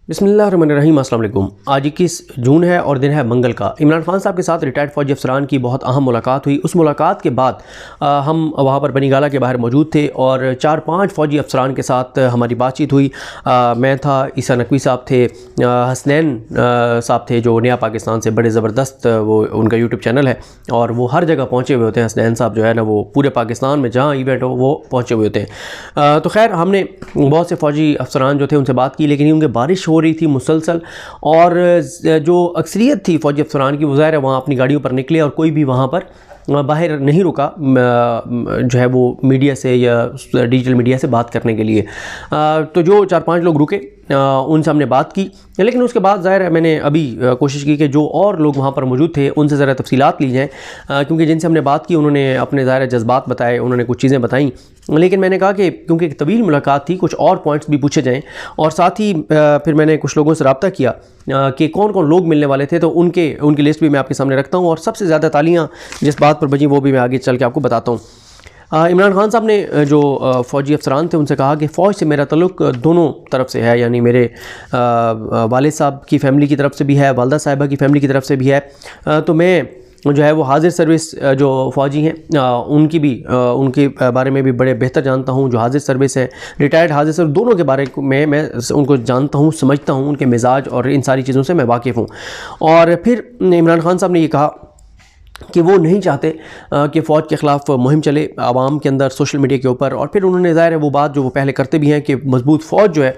बिस्मिल्लाहिर्रहमानिर्रहीम। अस्सलाम वालेकुम। आज 21 जून है और दिन है मंगल का। इमरान खान साहब के साथ रिटायर्ड फ़ौजी अफसरान की बहुत अहम मुलाकात हुई। उस मुलाकात के बाद हम वहाँ पर बनी गाला के बाहर मौजूद थे और 4-5 फ़ौजी अफसरान के साथ हमारी बातचीत हुई। मैं था, ईसा नकवी साहब थे, हसनैन साहब थे जो नया पाकिस्तान से बड़े ज़बरदस्त, वो उनका यूट्यूब चैनल है और वो हर जगह पहुँचे हुए होते हैं। हसनैन साहब जो है ना, वो पूरे पाकिस्तान में जहाँ इवेंट हो वो पहुँचे हुए होते हैं। तो खैर, हमने बहुत से फ़ौजी अफसरान जो थे उनसे बात की, लेकिन उनके बारिश हो रही थी मुसलसल और जो अक्सरियत थी फ़ौजी अफसरान की, वो ज़ाहिर है वहाँ अपनी गाड़ियों पर निकले और कोई भी वहाँ पर बाहर नहीं रुका जो है वो मीडिया से या डिजिटल मीडिया से बात करने के लिए। तो जो 4-5 लोग रुके उनसे हमने बात की, लेकिन उसके बाद ज़ाहिर है मैंने अभी कोशिश की कि जो और लोग वहाँ पर मौजूद थे उनसे ज़रा तफसीलात ली जाएँ, क्योंकि जिनसे हमने बात की उन्होंने अपने ज़ाहिर जज्बात बताए, उन्होंने कुछ चीज़ें बताईं, लेकिन मैंने कहा कि क्योंकि एक तवील मुलाकात थी, कुछ और पॉइंट्स भी पूछे जाएँ। और साथ ही फिर मैंने कुछ लोगों से रब्ता किया कि कौन कौन लोग मिलने वाले थे, तो उनकी लिस्ट भी मैं आपके सामने रखता हूँ और सबसे ज़्यादा तालियाँ जिस बात पर बजी वो भी मैं आगे चल के आपको बताता हूँ। इमरान खान साहब ने जो फ़ौजी अफसरान थे उनसे कहा कि फ़ौज से मेरा तल्लुक़ दोनों तरफ से है, यानी मेरे वालिद साहब की फ़ैमिली की तरफ से भी है, वालदा साहिबा की फ़ैमिली की तरफ से भी है। तो मैं जो है वो हाजिर सर्विस जो फ़ौजी हैं उनकी भी उनके बारे में भी बड़े बेहतर जानता हूँ। जो हाजिर सर्विस है, रिटायर्ड हाजिर सर्विस, दोनों के बारे में मैं उनको जानता हूँ, समझता हूँ, उनके मिजाज और इन सारी चीज़ों से मैं वाकिफ़ हूँ। और फिर इमरान खान साहब ने ये कहा कि वो नहीं चाहते कि फ़ौज के ख़िलाफ़ मुहिम चले आवाम के अंदर, सोशल मीडिया के ऊपर। और फिर उन्होंने ज़ाहिर है वो बात जो वो पहले करते भी हैं कि मज़बूत फ़ौज जो है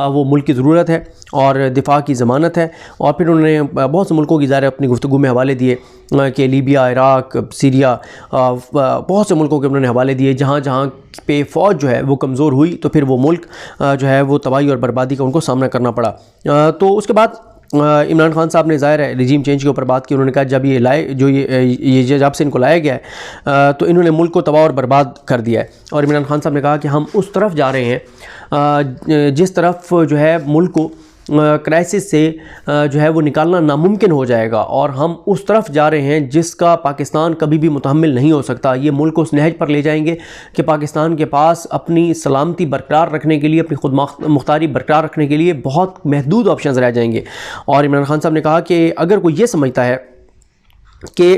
वो मुल्क की ज़रूरत है और दिफा की ज़मानत है। और फिर उन्होंने बहुत से मुल्कों की ज़ाहिर अपनी गुफ्तगू में हवाले दिए कि लीबिया, इराक़, सीरिया, बहुत से मुल्कों के उन्होंने हवाले दिए जहाँ जहाँ पे फ़ौज जो है वो कमज़ोर हुई तो फिर वो मुल्क जो है वो तबाही और बर्बादी का उनको सामना करना पड़ा। तो उसके बाद इमरान खान साहब ने ज़ाहिर है रिजीम चेंज के ऊपर बात की। उन्होंने कहा जब ये जब से इनको लाया गया है तो इन्होंने मुल्क को तबाह और बर्बाद कर दिया है। और इमरान खान साहब ने कहा कि हम उस तरफ जा रहे हैं जिस तरफ जो है मुल्क को क्राइसिस से जो है वो निकालना नामुमकिन हो जाएगा, और हम उस तरफ जा रहे हैं जिसका पाकिस्तान कभी भी मुतहम्मिल नहीं हो सकता। ये मुल्क को उस नहज पर ले जाएंगे कि पाकिस्तान के पास अपनी सलामती बरकरार रखने के लिए, अपनी खुद मुख्तारी बरकरार रखने के लिए बहुत महदूद ऑप्शंस रह जाएंगे। और इमरान खान साहब ने कहा कि अगर कोई ये समझता है कि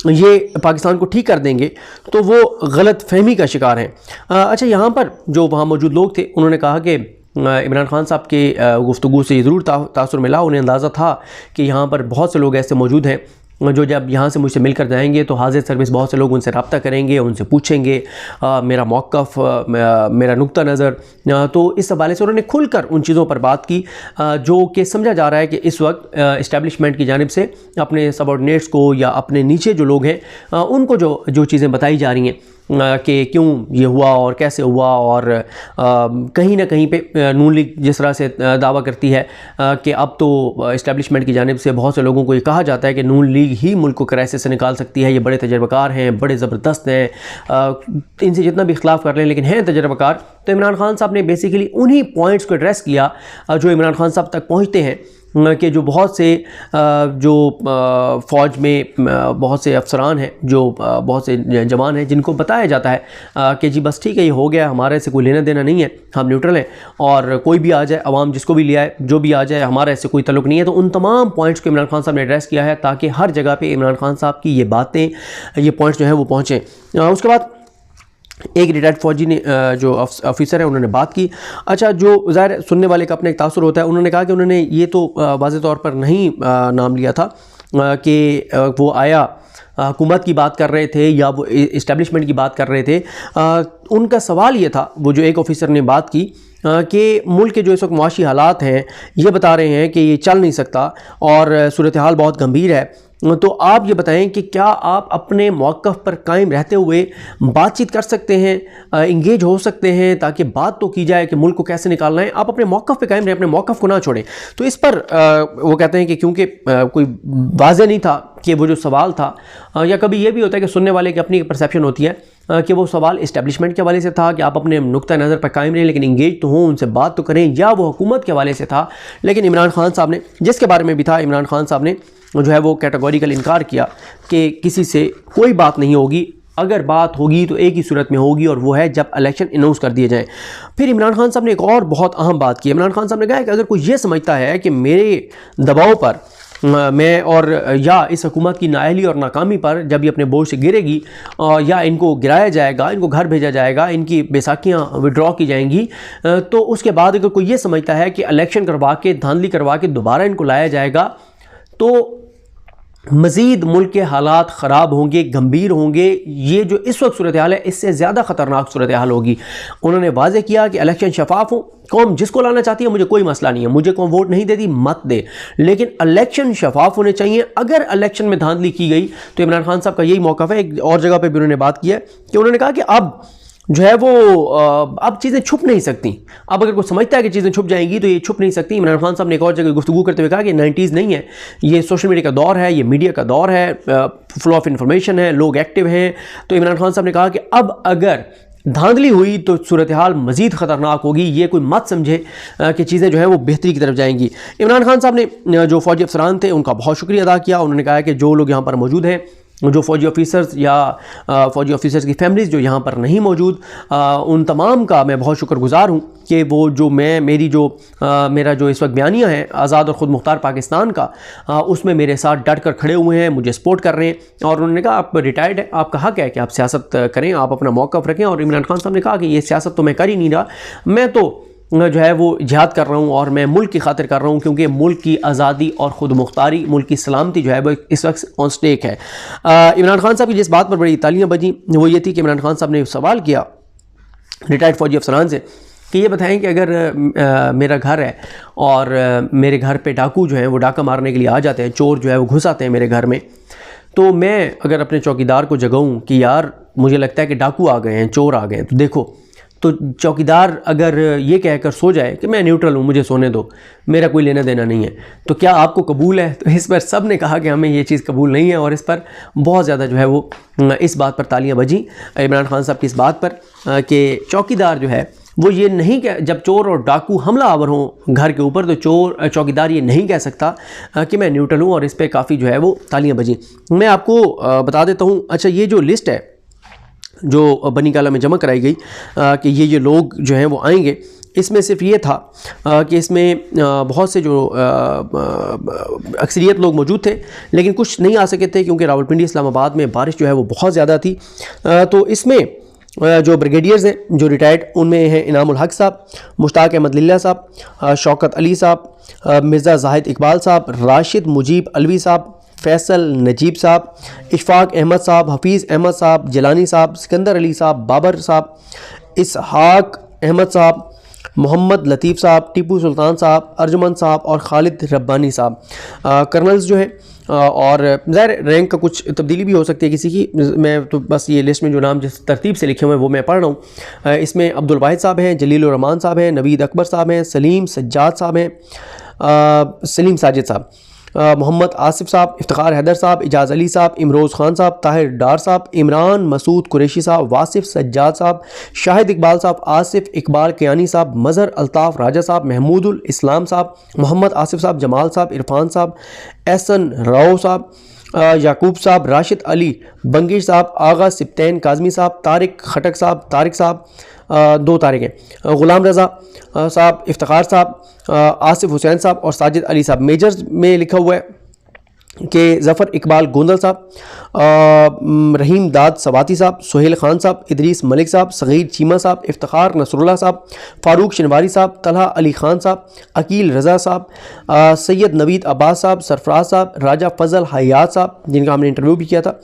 ये पाकिस्तान को ठीक कर देंगे तो वो गलत फहमी का शिकार हैं। अच्छा, यहाँ पर जो वहाँ मौजूद लोग थे उन्होंने कहा कि इमरान खान साहब के गुफ्तगू से ज़रूर तासुर मिला। उन्हें अंदाज़ा था कि यहाँ पर बहुत से लोग ऐसे मौजूद हैं जो जब यहाँ से मुझसे मिलकर जाएंगे तो हाजिर सर्विस बहुत से लोग उनसे रब्ता करेंगे, उनसे पूछेंगे मेरा मौक़िफ़, मेरा नुक्ता नज़र। तो इस हवाले से उन्होंने खुलकर उन चीज़ों पर बात की जो कि समझा जा रहा है कि इस वक्त इस्टेब्लिशमेंट की जानिब से अपने सबऑर्डिनेट्स को या अपने नीचे जो लोग हैं उनको जो चीज़ें बताई जा रही हैं कि क्यों ये हुआ और कैसे हुआ। और कहीं ना कहीं पे नून लीग जिस तरह से दावा करती है कि अब तो इस्टेब्लिशमेंट की जानिब से बहुत से लोगों को ये कहा जाता है कि नून लीग ही मुल्क को क्राइसिस से निकाल सकती है, ये बड़े तजर्बाकार हैं, बड़े ज़बरदस्त हैं, इनसे जितना भी इख्तिलाफ़ कर लें लेकिन हैं तजर्बाकार। तो इमरान खान साहब ने बेसिकली उन्हीं पॉइंट्स को एड्रेस किया जो इमरान खान साहब तक पहुँचते हैं कि जो बहुत से जो फ़ौज में बहुत से अफसरान हैं, जो बहुत से जवान हैं जिनको बताया जाता है कि जी बस ठीक है, ये हो गया, हमारे से कोई लेना देना नहीं है, हम न्यूट्रल हैं और कोई भी आ जाए, अवाम जिसको भी ले आए, जो भी आ जाए, हमारा इससे कोई तल्लुक़ नहीं है। तो उन तमाम पॉइंट्स को इमरान खान साहब ने एड्रेस किया है ताकि हर जगह पर इमरान खान साहब की ये बातें, ये पॉइंट्स जो हैं वो पहुँचें। उसके बाद एक रिटायर्ड फ़ौजी ने जो ऑफिसर है उन्होंने बात की। अच्छा, जो ज़ाहिर सुनने वाले का अपना एक तासुर होता है, उन्होंने कहा कि उन्होंने ये तो वाज़ेह तौर पर नहीं नाम लिया था कि वो आया हुकूमत की बात कर रहे थे या वो इस्टेब्लिशमेंट की बात कर रहे थे। उनका सवाल ये था, वो जो एक ऑफिसर ने बात की कि मुल्क के जो इस वक्त मुआशी हालात हैं ये बता रहे हैं कि ये चल नहीं सकता और सूरत हाल बहुत गंभीर है। तो आप ये बताएं कि क्या आप अपने मौक़िफ़ पर कायम रहते हुए बातचीत कर सकते हैं, इंगेज हो सकते हैं ताकि बात तो की जाए कि मुल्क को कैसे निकालना है, आप अपने मौक़िफ़ पे कायम रहें, अपने मौक़िफ़ को ना छोड़ें। तो इस पर वो कहते हैं कि क्योंकि कोई वाज़ेह नहीं था कि वो जो सवाल था, या कभी ये भी होता है कि सुनने वाले की अपनी परसेप्शन होती है कि वो सवाल इस्टेब्लिशमेंट के हवाले से था कि आप अपने नुक्ता नज़र पर कायम रहें लेकिन इंगेज तो हों, उनसे बात तो करें, या वो हुकूमत के हवाले से था। लेकिन इमरान खान साहब ने, जिसके बारे में भी था, इमरान खान साहब ने जो है वो कैटेगोरिकल इनकार किया कि किसी से कोई बात नहीं होगी अगर बात होगी तो एक ही सूरत में होगी, और वो है जब इलेक्शन अनाउंस कर दिए जाएं। फिर इमरान खान साहब ने एक और बहुत अहम बात की। इमरान खान साहब ने कहा कि अगर कोई ये समझता है कि मेरे दबाव पर मैं और या इस हुकूमत की नाअहली और नाकामी पर जब ये अपने बोझ से गिरेगी या इनको गिराया जाएगा, इनको घर भेजा जाएगा, इनकी बैसाखियाँ विड्रॉ की जाएंगी, तो उसके बाद अगर कोई ये समझता है कि इलेक्शन करवा के धांधली करवा के दोबारा इनको लाया जाएगा तो मज़ीद मुल्क के हालात ख़राब होंगे, गंभीर होंगे। ये जो इस वक्त सूरत हाल है इससे ज़्यादा ख़तरनाक सूरत हाल होगी। उन्होंने वाज़े किया कि इलेक्शन शफाफ हो, कौम जिसको लाना चाहती है मुझे कोई मसला नहीं है, मुझे कौम वोट नहीं देती मत दे, लेकिन इलेक्शन शफाफ होने चाहिए। अगर इलेक्शन में धांधली की गई तो इमरान खान साहब का यही मौक़िफ़ है। एक और जगह पर भी उन्होंने बात की है कि उन्होंने कहा कि अब जो है वो अब चीज़ें छुप नहीं सकती। अब अगर कोई समझता है कि चीज़ें छुप जाएंगी तो ये छुप नहीं सकती। इमरान खान साहब ने एक और जगह गुफ्तगू करते हुए कहा कि 90s नहीं है, ये सोशल मीडिया का दौर है, ये मीडिया का दौर है, फ्लो ऑफ इंफॉर्मेशन है, लोग एक्टिव हैं। तो इमरान खान साहब ने कहा कि अब अगर धांधली हुई तो सूरत हाल मज़ीद ख़तरनाक होगी। ये कोई मत समझे कि चीज़ें जो है वो बेहतरी की तरफ जाएंगी। इमरान खान साहब ने जो फ़ौजी अफसरान थे उनका बहुत शुक्रिया अदा किया। उन्होंने कहा कि जो लोग यहाँ पर मौजूद हैं, जो फ़ौजी ऑफिसर्स या फ़ौजी ऑफिसर्स की फैमिलीज़ जो यहाँ पर नहीं मौजूद, उन तमाम का मैं बहुत शुक्रगुज़ार हूँ कि वो जो मेरा जो इस वक्त बयानिया है आज़ाद और ख़ुद मुख्तार पाकिस्तान का, उसमें मेरे साथ डट कर खड़े हुए हैं, मुझे सपोर्ट कर रहे हैं। और उन्होंने कहा आप रिटायर्ड हैं, आपका हक़ है कि आप सियासत करें, आप अपना मौक़िफ़ रखें। और इमरान खान साहब ने कहा कि ये सियासत तो मैं कर ही नहीं रहा, मैं तो जो है वो जिहाद कर रहा हूँ और मैं मुल्क की खातिर कर रहा हूँ, क्योंकि मुल्क की आज़ादी और ख़ुद मुख्तारी, मुल्क की सलामती जो है वो इस वक्त ऑन स्टेक है। इमरान खान साहब की जिस बात पर बड़ी तालियां बजी वो ये थी कि इमरान खान साहब ने सवाल किया रिटायर्ड फ़ौजी अफसरान से कि ये बताएं कि अगर मेरा घर है और मेरे घर पे डाकू जो हैं वो डाका मारने के लिए आ जाते हैं, चोर जो है वो घुस आते हैं मेरे घर में, तो मैं अगर अपने चौकीदार को जगाऊँ कि यार मुझे लगता है कि डाकू आ गए हैं, चोर आ गए हैं, तो देखो, तो चौकीदार अगर ये कहकर सो जाए कि मैं न्यूट्रल हूँ, मुझे सोने दो, मेरा कोई लेना देना नहीं है, तो क्या आपको कबूल है? तो इस पर सब ने कहा कि हमें ये चीज़ कबूल नहीं है। और इस पर बहुत ज़्यादा जो है वो इस बात पर तालियां बजी इमरान खान साहब की इस बात पर कि चौकीदार जो है वो ये नहीं कह, जब चोर और डाकू हमला आवर हों घर के ऊपर, तो चौकीदार ये नहीं कह सकता कि मैं न्यूट्रल हूँ। और इस पर काफ़ी जो है वो तालियां बजी। मैं आपको बता देता हूँ, अच्छा ये जो लिस्ट है जो बनी गाला में जमा कराई गई कि ये लोग जो हैं वो आएंगे, इसमें सिर्फ ये था कि इसमें बहुत से जो अक्सरियत लोग मौजूद थे, लेकिन कुछ नहीं आ सके थे क्योंकि रावलपिंडी इस्लामाबाद में बारिश जो है वो बहुत ज़्यादा थी। तो इसमें जो ब्रिगेडियर्स हैं जो रिटायर्ड, उनमें हैं इनामुल हक साहब, मुश्ताक अहमद लिल्ला साहब, शौकत अली साहब, मिर्ज़ा जाहिद इकबाल साहब, राशिद मुजीब अलवी साहब, फैसल नजीब साहब, इशफाक अहमद साहब, हफीज़ अहमद साहब, जिलानी साहब, सिकंदर अली साहब, बाबर साहब, इसहाक अहमद साहब, मोहम्मद लतीफ़ साहब, टीपू सुल्तान साहब, अर्जुमन साहब और खालिद रब्बानी साहब कर्नल्स जो है। और ज़ाहिर रैंक का कुछ तब्दीली भी हो सकती है किसी की, मैं तो बस ये लिस्ट में जो नाम जिस तरतीब से लिखे हुए हैं वो मैं पढ़ रहा हूँ। इसमें अब्दुल वाहिद साहब हैं, जलील रहमान साहब हैं, नवीद अकबर साहब हैं, सलीम सज्जाद साहब हैं, सलीम साजिद साहब, मोहम्मद आसिफ साहब, इफ्तिखार हैदर साहब, इजाज़ अली साहब, इमरोज़ खान साहब, ताहिर डार साहब, इमरान मसूद कुरैशी साहब, वासिफ सज्जाद साहब, शाहिद इकबाल साहब, आसिफ इकबाल कियानी साहब, मज़हर अल्ताफ़ राजा साहब, महमूदुल इस्लाम साहब, मोहम्मद आसिफ साहब, जमाल साहब, इरफान साहब, एहसन राव साहब, याकूब साहब, राशिद अली बंगिश साहब, आगा सिप्तैन काज़मी साहब, तारिक खटक साहब, तारिक साहब, 2 तारिक हैं, ग़ुलाम रज़ा साहब, इफ्तिखार साहब, आसिफ हुसैन साहब और साजिद अली साहब। मेजर्स में लिखा हुआ है कि ज़फ़र इकबाल गोंदल साहब, रहीम दाद सवाती साहब, सुहेल खान साहब, इदरीस मलिक साहब, सग़ीर चीमा साहब, इफ्तिखार नसरुल्लाह साहब, फ़ारूक शनवारी साहब, तलहा अली ख़ान साहब, अकील रज़ा साहब, सैयद नवीद अब्बास साहब, सरफराज साहब, राजा फ़ज़ल हयात साहब जिनका हमने इंटरव्यू भी किया था,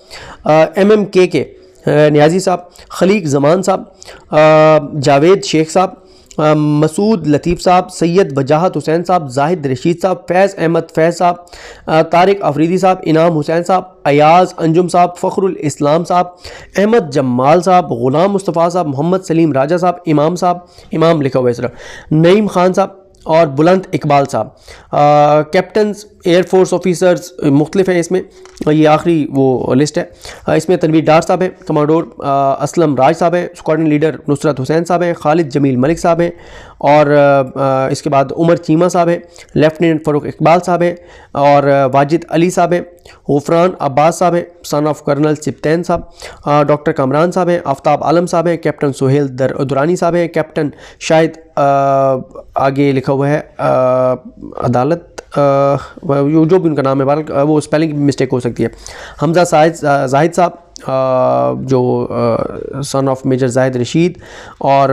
MMK के नियाज़ी साहब, खलीक ज़मान साहब, जावेद शेख साहब, मसूद लतीफ़ साहब, सैयद वजाहत हुसैन साहब, जाहिद रशीद साहब, फैज़ अहमद फैज़ साहब, तारिक अफरीदी साहब, इनाम हुसैन साहब, अयाज़ अंजुम साहब, फ़खरुल इस्लाम साहब, अहमद जमाल साहब, ग़ुलाम मुस्तफ़ा साहब, मोहम्मद सलीम राजा साहब, इमाम साहब, इमाम लिखा हुआ है सिर्फ, नईम खान साहब और बुलंद इकबाल साहब। कैप्टन्स एयरफोर्स ऑफिसर्स मुख्तलिफ हैं इसमें, ये आखिरी वो लिस्ट है। इसमें तनवीर डार साहब हैं, कमांडोर असलम राज साहब हैं, स्क्वाड्रन लीडर नुसरत हुसैन साहब हैं, खालिद जमील मलिक साहब हैं, और इसके बाद उमर चीमा साहब हैं, लेफ्टिनेंट फ़ारूक इकबाल साहब हैं, और वाजिद अली साहब हैं, गफरान अब्बास साहब हैं, सन ऑफ कर्नल सिप्तैन साहब, डॉक्टर कामरान साहब हैं, आफ्ताब आलम साहब हैं, कैप्टन सुहेल दुरानी साहब हैं, कैप्टन शाहिद आगे लिखा हुआ है अदालत, जो भी उनका नाम है, वो स्पेलिंग मिस्टेक हो सकती है, हमजा जाहिद साहब, जो son of major Zahid Rashid, और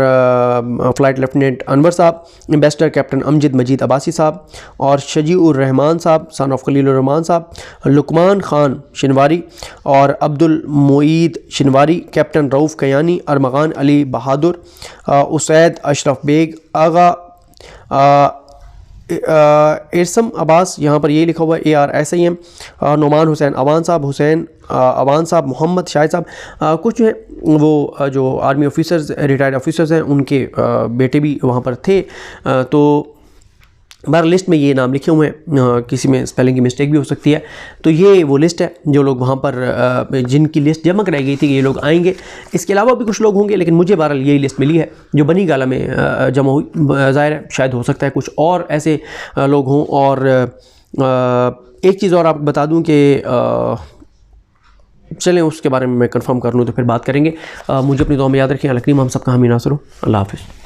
फ़्लाइट लेफ्टिनेंट अनवर साहब, एम्बेसडर कैप्टन अमजद मजीद अब्बासी साहब, और शजीउर रहमान साहब, सन ऑफ खलील रहमान साहब, लुकमान ख़ान शिनवारी, और अब्दुल मोईद शिनवारी, कैप्टन रऊफ़ कयानी, अरमगान अली बहादुर, उसैद अशरफ बेग आगा, इरसम अब्बास, यहाँ पर ये लिखा हुआ है ARSIM, नुमान हुसैन अवान साहब, हुसैन अवान साहब, मोहम्मद शाहिद साहब, कुछ हैं वो जो आर्मी ऑफिसर्स, रिटायर्ड ऑफिसर्स हैं, उनके बेटे भी वहाँ पर थे। तो बार लिस्ट में ये नाम लिखे हुए हैं, किसी में स्पेलिंग की मिस्टेक भी हो सकती है। तो ये वो लिस्ट है जो लोग वहाँ पर जिनकी लिस्ट जमा कराई गई थी कि ये लोग आएंगे। इसके अलावा भी कुछ लोग होंगे, लेकिन मुझे बहरहाल यही लिस्ट मिली है जो बनी गाला में जमा हुई। ज़ाहिर है शायद हो सकता है कुछ और ऐसे लोग हों। और एक चीज़ और आपको बता दूँ कि चलें उसके बारे में मैं कंफर्म कर लूँ तो फिर बात करेंगे। मुझे अपनी दुआ में याद रखें। अल करीम हम सबका हामी नासर हो। अल्लाह हाफ़िज़।